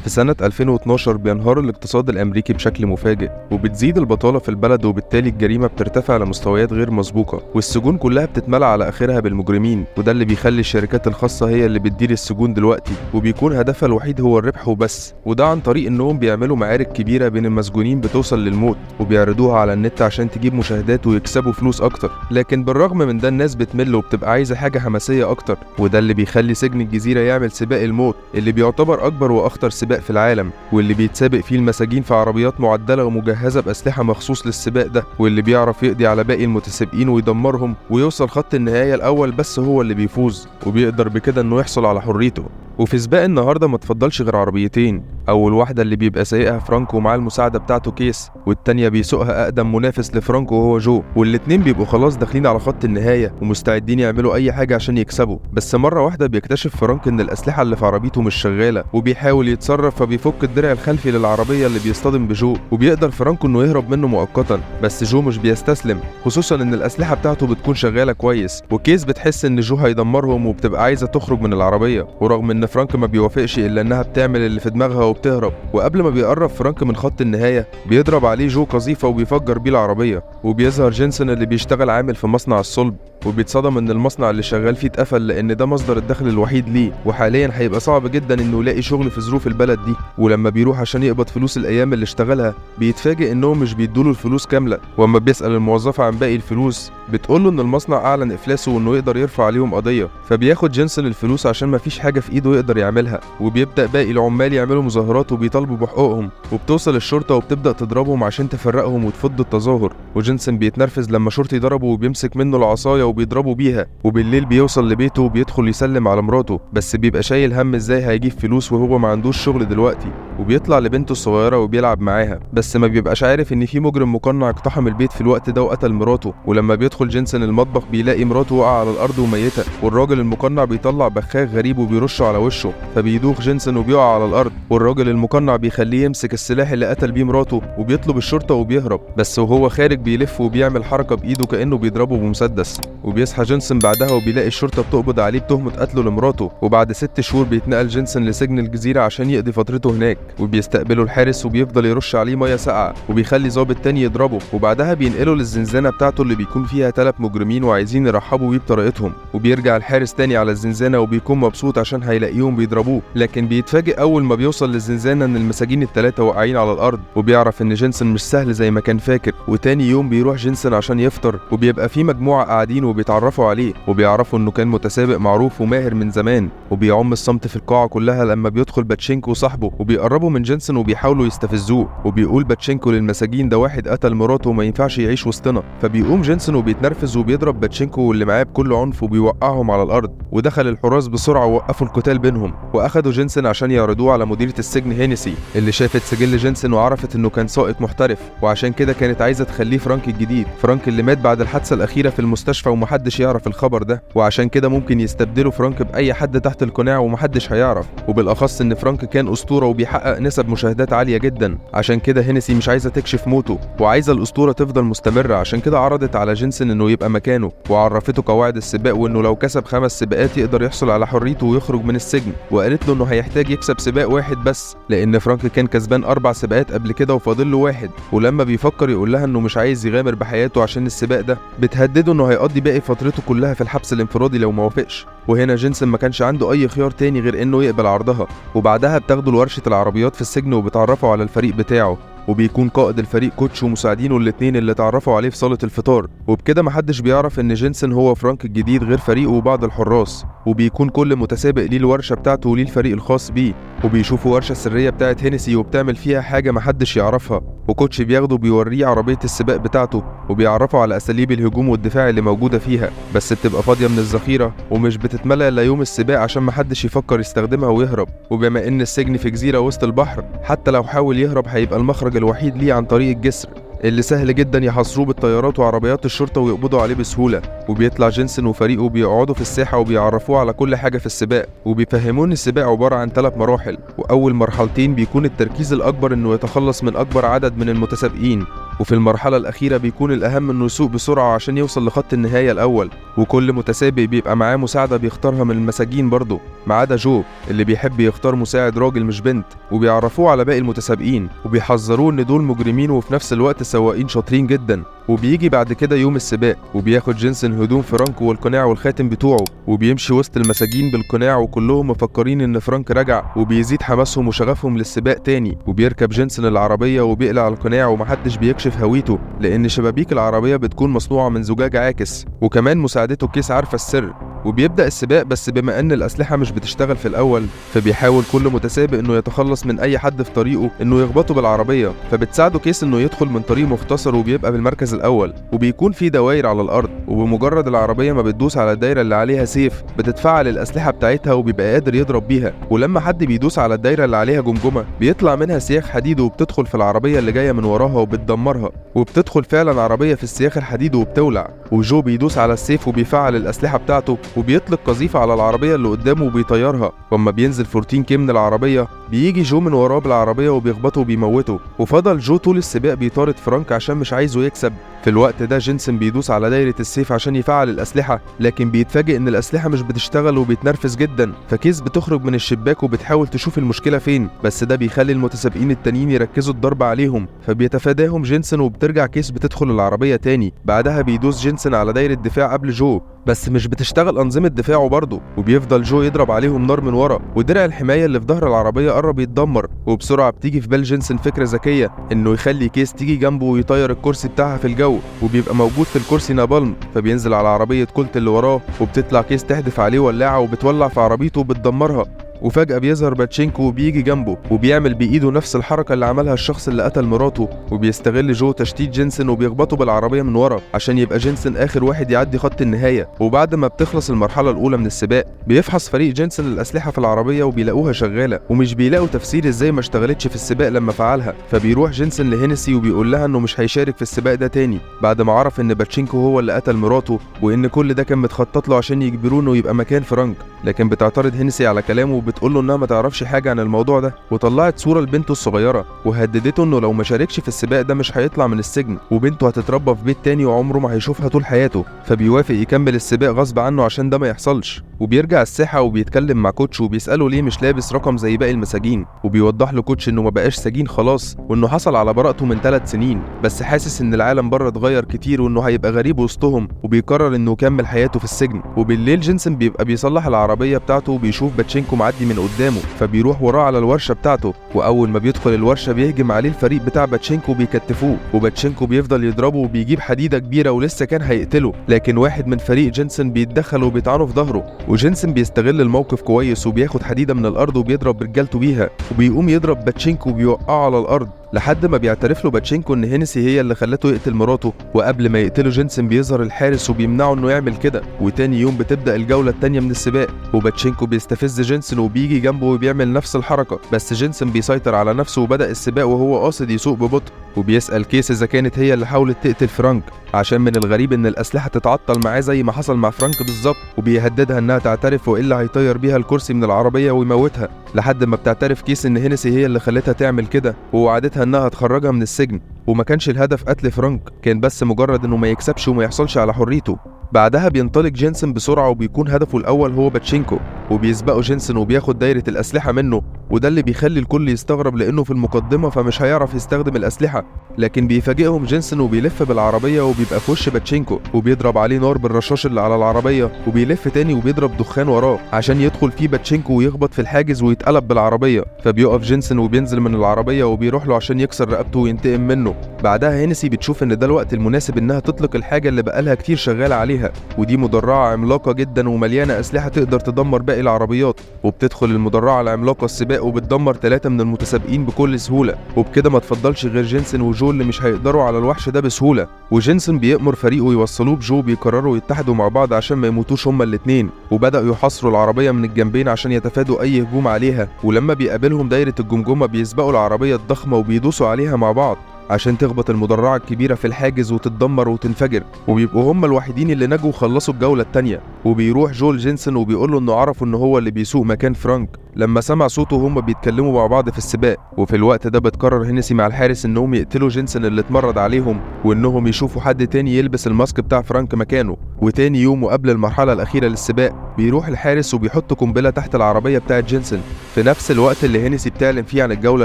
في سنة 2012 بينهار الاقتصاد الأمريكي بشكل مفاجئ، وبتزيد البطالة في البلد، وبالتالي الجريمة بترتفع لمستويات غير مسبوقة، والسجون كلها بتتملى على آخرها بالمجرمين، وده اللي بيخلي الشركات الخاصة هي اللي بتدير السجون دلوقتي، وبيكون هدفها الوحيد هو الربح وبس، وده عن طريق إنهم بيعملوا معارك كبيرة بين المسجونين بتوصل للموت، وبيعرضوها على النت عشان تجيب مشاهدات ويكسبوا فلوس أكتر. لكن بالرغم من ده الناس بتمل وبتبقى عايزة حاجة حماسية أكتر، وده اللي بيخلي سجن الجزيرة يعمل سباق الموت اللي بيعتبر أكبر وأخطر سباق في العالم، واللي بيتسابق فيه المساجين في عربيات معدلة ومجهزة بأسلحة مخصوص للسباق ده، واللي بيعرف يقضي على باقي المتسابقين ويدمرهم ويوصل خط النهاية الأول بس هو اللي بيفوز، وبيقدر بكده إنه يحصل على حريته. وفي سباق النهارده ما تفضلش غير عربيتين، اول واحده اللي بيبقى سايقها فرانكو ومعاه المساعده بتاعته كيس، والتانيه بيسوقها اقدم منافس لفرانكو وهو جو، والاتنين بيبقوا خلاص داخلين على خط النهايه ومستعدين يعملوا اي حاجه عشان يكسبوا. بس مره واحده بيكتشف فرانك ان الاسلحه اللي في عربيته مش شغاله، وبيحاول يتصرف فبيفك الدرع الخلفي للعربيه اللي بيصطدم بجو، وبيقدر فرانكو انه يهرب منه مؤقتا، بس جو مش بيستسلم، خصوصا ان الاسلحه بتاعته بتكون شغاله كويس، وكيس بتحس ان جو هيدمرهم وبتبقى عايزه تخرج من العربيه، ورغم ان فرانك ما بيوافقش الا انها بتعمل اللي في دماغها وبتهرب. وقبل ما بيقرب فرانك من خط النهايه بيضرب عليه جو قذيفه وبيفجر بيه العربيه، وبيظهر جينسون اللي بيشتغل عامل في مصنع الصلب، وبيتصدم ان المصنع اللي شغال فيه اتقفل لان ده مصدر الدخل الوحيد ليه، وحاليا هيبقى صعب جدا انه يلاقي شغل في ظروف البلد دي. ولما بيروح عشان يقبض فلوس الايام اللي اشتغلها بيتفاجئ انهم مش بيدوله الفلوس كامله، واما بيسال الموظفه عن باقي الفلوس بتقوله ان المصنع اعلن افلاسه وانه يقدر يرفع عليهم قضيه، فبياخد جينسون الفلوس عشان مفيش حاجه في ايده يقدر يعملها، وبيبدا باقي العمال يعملوا مظاهرات وبيطالبوا بحقوقهم، وبتوصل الشرطه وبتبدا تضربهم عشان تفرقهم وتفض التظاهر، وجينسون بيتنرفز لما شرطي يضربه وبيمسك منه العصايه وبيضربه بيها، وبالليل بيوصل لبيته وبيدخل يسلم على مراته، بس بيبقى شايل هم ازاي هيجيب فلوس وهو ما عندوش شغل دلوقتي، وبيطلع لبنته الصغيره وبيلعب معاها، بس ما بيبقاش عارف ان في مجرم مقنع اقتحم البيت في الوقت ده وقتل مراته. ولما بيدخل جينسون المطبخ بيلاقي مراته واقعه على الارض وميته، والراجل المقنع بيطلع بخاخ غريب وبيرشه على وشه، فبيدوخ جينسون وبيقع على الارض، والراجل المقنع بيخليه يمسك السلاح اللي قتل بيه مراته وبيطلب الشرطه وبيهرب، بس وهو خارج بيلف وبيعمل حركه بايده كانه بيضربه بمسدس، وبيصحى جينسون بعدها وبيلاقي الشرطه بتقبض عليه بتهمه قتله لمراته. وبعد 6 شهور بيتنقل جينسون لسجن الجزيره عشان يقضي فترته هناك، وبيستقبله الحارس وبيفضل يرش عليه ميه ساقعه وبيخلي ضابط تاني يضربه، وبعدها بينقله للزنزانه بتاعته اللي بيكون فيها 3 مجرمين وعايزين يرحبوا بيه بطريقتهم، وبيرجع الحارس تاني على الزنزانه وبيكون مبسوط عشان هيلاقيهم بيضربوه، لكن بيتفاجئ اول ما بيوصل للزنزانه ان المساجين ال3 واقعين على الارض، وبيعرف ان جينسون مش سهل زي ما كان فاكر. وتاني يوم بيروح جينسون عشان يفطر، وبيبقى في مجموعه قاعدين وبيتعرفوا عليه، وبيعرفوا انه كان متسابق معروف وماهر من زمان، وبيعم الصمت في القاعه كلها لما بيدخل باتشينكو وصاحبه وبيقربوا من جينسون وبيحاولوا يستفزوه، وبيقول باتشينكو للمساجين ده واحد قتل مراته وما ينفعش يعيش وسطنا، فبيقوم جينسون وبيتنرفز وبيضرب باتشينكو واللي معاه بكل عنف وبيوقعهم على الارض، ودخل الحراس بسرعه ووقفوا القتال بينهم، واخدوا جينسون عشان يعرضوه على مديره السجن هينيسي اللي شافت سجل جينسون وعرفت انه كان سائق محترف، وعشان كده كانت عايزه تخليه فرانك الجديد، فرانك اللي مات بعد الحادثه الاخيره في المستشفى ومحدش يعرف الخبر ده، وعشان كده ممكن يستبدلوا فرانك باي حد تحت القناع ومحدش هيعرف، وبالاخص ان فرانك كان اسطوره وبيحقق نسب مشاهدات عاليه جدا، عشان كده هينيسي مش عايزه تكشف موته وعايزه الاسطوره تفضل مستمره، عشان كده عرضت على جينسون انه يبقى مكانه، وعرفته قواعد السباق وانه لو كسب 5 سباقات يقدر يحصل على حريته ويخرج من السجن، وقالت له انه هيحتاج يكسب سباق واحد بس لان فرانك كان كسبان 4 سباقات قبل كده وفاضل له واحد، ولما بيفكر يقول لها انه مش عايز يغامر بحياته عشان السباق ده بتهدده انه هيقضي باقي فترته كلها في الحبس الانفرادي لو ما وافقش، وهنا جينسون ما كانش عنده اي خيار تاني غير انه يقبل عرضها، وبعدها بتاخده لورشه العربيات في السجن وبتعرفوا على الفريق بتاعه، وبيكون قائد الفريق كوتش ومساعدينه الاتنين اللي اتعرفوا عليه في صالة الفطار، وبكده محدش بيعرف ان جينسون هو فرانك الجديد غير فريقه وبعض الحراس، وبيكون كل متسابق ليه الورشة بتاعته وليه الفريق الخاص بيه، وبيشوفوا ورشة سرية بتاعت هينيسي وبتعمل فيها حاجة محدش يعرفها، وكوتش بياخده بيوريه عربية السباق بتاعته وبيعرفه على اساليب الهجوم والدفاع اللي موجودة فيها، بس بتبقى فاضية من الذخيرة ومش بتتملى الا يوم السباق عشان محدش يفكر يستخدمها ويهرب، وبما ان السجن في جزيرة وسط البحر حتى لو حاول يهرب هيبقى المخرج الوحيد ليه عن طريق الجسر اللي سهل جدا يحاصروه بالطيارات وعربيات الشرطة ويقبضوا عليه بسهولة، وبيطلع جينسون وفريقه بيقعدوا في الساحة وبيعرفوه على كل حاجة في السباق، وبيفهمون السباق عبارة عن 3 مراحل، وأول مرحلتين بيكون التركيز الأكبر إنه يتخلص من أكبر عدد من المتسابقين، وفي المرحلة الأخيرة بيكون الأهم إنه يسوق بسرعة عشان يوصل لخط النهاية الأول، وكل متسابق بيبقى معاه مساعدة بيختارها من المساجين برضه، ما عدا جو اللي بيحب يختار مساعد راجل مش بنت، وبيعرفوه على باقي المتسابقين وبيحذروه إن دول مجرمين وفي نفس الوقت سواقين شاطرين جدا. وبيجي بعد كده يوم السباق، وبياخد جينسن هدوم فرانك والقناع والخاتم بتوعه، وبيمشي وسط المساجين بالقناع وكلهم مفكرين إن فرانك رجع، وبيزيد حماسهم وشغفهم للسباق تاني. وبيركب جينسن العربية وبيقلع القناع ومحدش بيكشف هويته لأن شبابيك العربية بتكون مصنوعة من زجاج عاكس، وكمان مساعدته كيس عارفة السر. وبيبدأ السباق، بس بما ان الأسلحة مش بتشتغل في الأول فبيحاول كل متسابق انه يتخلص من اي حد في طريقه انه يخبطه بالعربية، فبتساعده كيس انه يدخل من طريق مختصر وبيبقى بالمركز الأول. وبيكون في دواير على الأرض، وبمجرد العربية ما بتدوس على الدايرة اللي عليها سيف بتتفعل الأسلحة بتاعتها وبيبقى قادر يضرب بيها. ولما حد بيدوس على الدايرة اللي عليها جمجمة بيطلع منها سياخ حديد وبتدخل في العربية اللي جاية من وراها وبتدمرها، وبتدخل فعلا عربية في السياخ الحديد وبتولع. وجو بيدوس على السيف وبيفعل الأسلحة بتاعته وبيطلق قذيفة على العربية اللي قدامه وبيطيرها. واما بينزل 14 كي من العربية بيجي جو من وراه بالعربية وبيخبطه وبيموته. وفضل جو طول السباق بيطارد فرانك عشان مش عايزه يكسب. في الوقت ده جينسن بيدوس على دايرة السيف عشان يفعل الأسلحة، لكن بيتفاجئ إن الأسلحة مش بتشتغل وبيتنرفز جدا. فكيس بتخرج من الشباك وبتحاول تشوف المشكلة فين، بس ده بيخلي المتسابقين التانيين يركزوا الضرب عليهم، فبيتفاداهم جينسن وبترجع كيس بتدخل العربية تاني. بعدها بيدوس جينسن على دايرة دفاع قبل جو، بس مش بتشتغل أنظمة دفاعه برضه، وبيفضل جو يضرب عليهم نار من ورا، ودرع الحماية اللي في ظهر العربية قرب يتدمر. وبسرعة بتيجي في بال جينسن فكرة ذكية إنه يخلي كيس تيجي جنبه ويطير الكرسي بتاعها في الجو، وبيبقى موجود في الكرسي نابالم. فبينزل على عربية كولت اللي وراه، وبتطلع كيس تحدف عليه ولاعة وبتولع في عربيته وبتدمرها. وفجأة بيظهر باتشينكو وبيجي جنبه وبيعمل بإيده نفس الحركة اللي عملها الشخص اللي قتل مراته، وبيستغل جو تشتيت جينسن وبيخبطه بالعربية من ورا عشان يبقى جينسن آخر واحد يعدي خط النهاية. وبعد ما بتخلص المرحلة الأولى من السباق بيفحص فريق جينسن الأسلحة في العربية وبيلاقوها شغالة، ومش بيلاقوا تفسير ازاي ما اشتغلتش في السباق لما فعلها. فبيروح جينسن لهينسي وبيقول لها انه مش هيشارك في السباق ده تاني بعد ما عرف ان باتشينكو هو اللي قتل مراته، وان كل ده كان متخطط له عشان يجبروه انه يبقى مكان فرانك. لكن بتعترض هينسي على كلامه وبتقول له انها ما تعرفش حاجة عن الموضوع ده، وطلعت صورة لبنته الصغيرة وهددته انه لو ما شاركش في السباق ده مش هيطلع من السجن، وبنته هتتربى في بيت تاني وعمره ما هيشوفها طول حياته. فبيوافق يكمل السباق غصب عنه عشان ده ما يحصلش. وبيرجع الساحة وبيتكلم مع كوتش وبيسأله ليه مش لابس رقم زي باقي المساجين، وبيوضح له كوتش انه ما بقاش سجين خلاص، وانه حصل على براءته من 3 سنين، بس حاسس ان العالم بره اتغير كتير وانه هيبقى غريب وسطهم، وبيقرر انه يكمل حياته في السجن. وبالليل جينسن بيبقى بيصلح العربية بتاعته وبيشوف باتشينكو معدي من قدامه، فبيروح وراه على الورشة بتاعته. واول ما بيدخل الورشة بيهجم عليه الفريق بتاع باتشينكو وبيكتفوه، وباتشينكو بيفضل يضربه وبيجيب حديدة كبيرة ولسه كان هيقتله، لكن واحد من فريق جينسن بيتدخل وبيطعنه في ظهره، وجينسن بيستغل الموقف كويس وبياخد حديدة من الأرض وبيضرب رجالته بيها، وبيقوم يضرب باتشينكو وبيوقعه على الأرض لحد ما بيعترف له باتشينكو ان هينسي هي اللي خلته يقتل مراته. وقبل ما يقتله جينسن بيظهر الحارس وبيمنعه انه يعمل كده. وتاني يوم بتبدأ الجولة التانية من السباق، وباتشينكو بيستفز جينسن وبيجي جنبه وبيعمل نفس الحركة، بس جينسن بيسيطر على نفسه وبدأ السباق وهو قاصد يسوق ببطء. وبيسأل كيس إذا كانت هي اللي حاولت تقتل فرانك، عشان من الغريب إن الأسلحة تتعطل معاه زي ما حصل مع فرانك بالظبط، وبيهددها إنها تعترف وإلا هيطير بيها الكرسي من العربية ويموتها، لحد ما بتعترف كيس إن هينسي هي اللي خلتها تعمل كده، ووعدتها إنها تخرجها من السجن، وما كانش الهدف قتل فرانك، كان بس مجرد إنه ما يكسبش وما يحصلش على حريته. بعدها بينطلق جينسن بسرعة وبيكون هدفه الأول هو باتشينكو، وبيسبقه جينسن وبياخد دايرة الأسلحة منه، وده اللي بيخلي الكل يستغرب لأنه في المقدمة فمش هيعرف يستخدم الأسلحة. لكن بيفاجئهم جينسن وبيلف بالعربية وبيبقى في وش باتشينكو وبيضرب عليه نار بالرشاش اللي على العربية، وبيلف تاني وبيضرب دخان وراه عشان يدخل فيه باتشينكو ويخبط في الحاجز ويتقلب بالعربية. فبيقف جينسن وبينزل من العربية وبيروح له عشان يكسر رقبته وينتقم منه. بعدها هينسي بتشوف ان ده الوقت المناسب انها تطلق الحاجة اللي بقالها كتير شغالة عليها، ودي مدرعة عملاقة جدا ومليانة أسلحة تقدر تدمر باقي العربيات. وبتدخل المدرعة العملاقة السباق وبتدمر 3 من المتسابقين بكل سهولة، وبكده ما تفضلش غير جينسن وجو اللي مش هيقدروا على الوحش ده بسهولة. وجينسن بيأمر فريقه يوصلوه بجو، بيقرروا يتحدوا مع بعض عشان ما يموتوش هما الاتنين، وبدأوا يحاصروا العربية من الجنبين عشان يتفادوا أي هجوم عليها. ولما بيقابلهم دايرة الجمجمة بيسبقوا العربية الضخمة وبيدوسوا عليها مع بعض، عشان تخبط المدرعة الكبيرة في الحاجز وتتدمر وتنفجر، وبيبقوا هم الوحيدين اللي نجوا وخلصوا الجولة التانية. وبيروح جول جينسون وبيقول له انه عرفوا ان هو اللي بيسوق مكان فرانك لما سمع صوته وهم بيتكلموا مع بعض في السباق. وفي الوقت ده بتقرر هينسي مع الحارس انهم يقتلوا جينسون اللي اتمرد عليهم، وانهم يشوفوا حد تاني يلبس الماسك بتاع فرانك مكانه. وتاني يوم وقبل المرحلة الأخيرة للسباق بيروح الحارس وبيحط قنبلة تحت العربية بتاعت جينسون في نفس الوقت اللي هينسي بتعلن فيه عن الجولة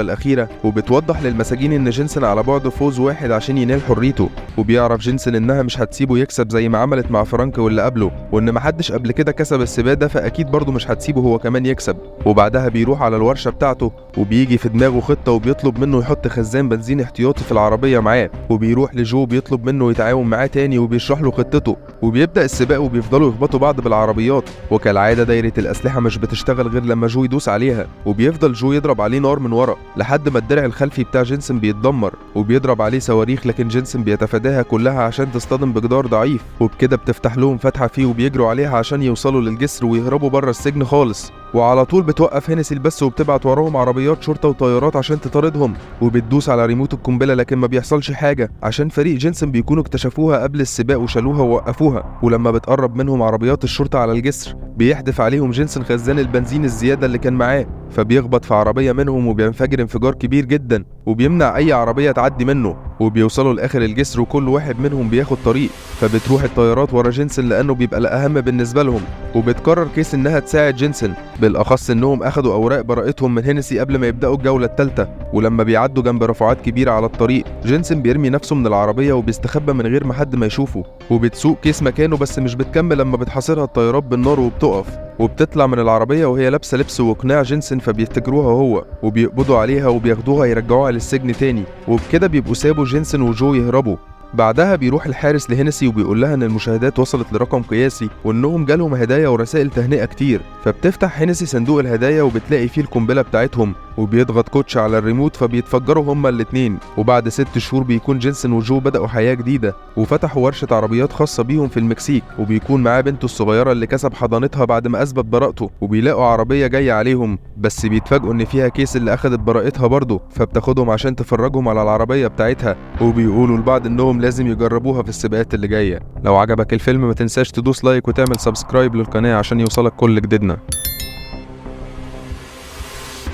الأخيرة، وبتوضح للمساجين ان جينسون على بعد فوز واحد عشان ينال حريته. وبيعرف جينسون انها مش هتسيبه يكسب زي ما عملت مع فرانك واللي قبله، وان محدش قبل كده كسب السباق ده، فاكيد برضه مش هتسيبه هو كمان يكسب. وبعدها بيروح على الورشة بتاعته وبيجي في دماغه خطة وبيطلب منه يحط خزان بنزين احتياطي في العربية معاه، وبيروح لجو بيطلب منه يتعاون معاه تاني وبيشرح له خطته. وبيبدأ السباق وبيفضلوا يخبطوا بعض بالعربيات، وكالعادة دايرة الأسلحة مش بتشتغل غير لما جو يدوس عليها، وبيفضل جو يضرب عليه نار من ورا لحد ما الدرع الخلفي بتاع جينسون بيتدمر، وبيضرب عليه صواريخ لكن جينسون بيتفاداها كلها عشان تصطدم بجدار ضعيف، وبكده بتفتح لهم فتحة فيه وبيجروا عليها عشان يوصلوا للجسر ويهربوا بره السجن خالص. وعلى طول بتوقف هينسي البث وبتبعت وراهم عربيات شرطة وطيارات عشان تطاردهم، وبتدوس على ريموت القنبلة لكن ما بيحصلش حاجة عشان فريق جينسون بيكونوا اكتشفوها قبل السباق وشالوها ووقفوها. ولما بتقرب منهم عربيات الشرطة على الجسر بيحدف عليهم جينسون خزان البنزين الزيادة اللي كان معاه، فبيخبط في عربية منهم وبينفجر انفجار كبير جدا وبيمنع أي عربية تعدي منه، وبيوصلوا لآخر الجسر وكل واحد منهم بياخد طريق. فبتروح الطيارات ورا جينسون لأنه بيبقى الأهم بالنسبة لهم، وبتقرر كيس إنها تساعد جينسون، بالأخص إنهم أخدوا أوراق براءتهم من هينسي قبل ما يبدأوا الجولة الثالثة. ولما بيعدوا جنب رفعات كبيرة على الطريق جينسون بيرمي نفسه من العربية وبيستخبى من غير ما حد ما يشوفه، وبتسوق كيس مكانه بس مش بتكمل لما بتحاصرها الطيارات بالنار وبتقف، وبتطلع من العربية وهي لابسة لبس وقناع جينسون فبيفتكروها هو وبيقبضوا عليها وبياخدوها يرجعوها للسجن تاني، وبكده بيبقوا سابوا جينسون وجو يهربوا. بعدها بيروح الحارس لهينسي وبيقول لها ان المشاهدات وصلت لرقم قياسي وانهم جالهم هدايا ورسائل تهنئة كتير. فبتفتح هينسي صندوق الهدايا وبتلاقي فيه القنبلة بتاعتهم، وبيضغط كوتش على الريموت فبيتفجروا هما الاتنين. وبعد 6 شهور بيكون جينسون وجو بدأوا حياة جديدة وفتحوا ورشة عربيات خاصة بيهم في المكسيك، وبيكون معاه بنته الصغيرة اللي كسب حضانتها بعد ما اثبت براءته. وبيلاقوا عربية جاية عليهم بس بيتفاجئوا ان فيها كيس اللي اخدت براءتها برضه، فبتاخدهم عشان تفرجهم على العربية بتاعتها، وبيقولوا لبعض انهم لازم يجربوها في السباقات اللي جاية. لو عجبك الفيلم ما تنساش تدوس لايك وتعمل سبسكرايب للقناة عشان يوصلك كل جديدنا.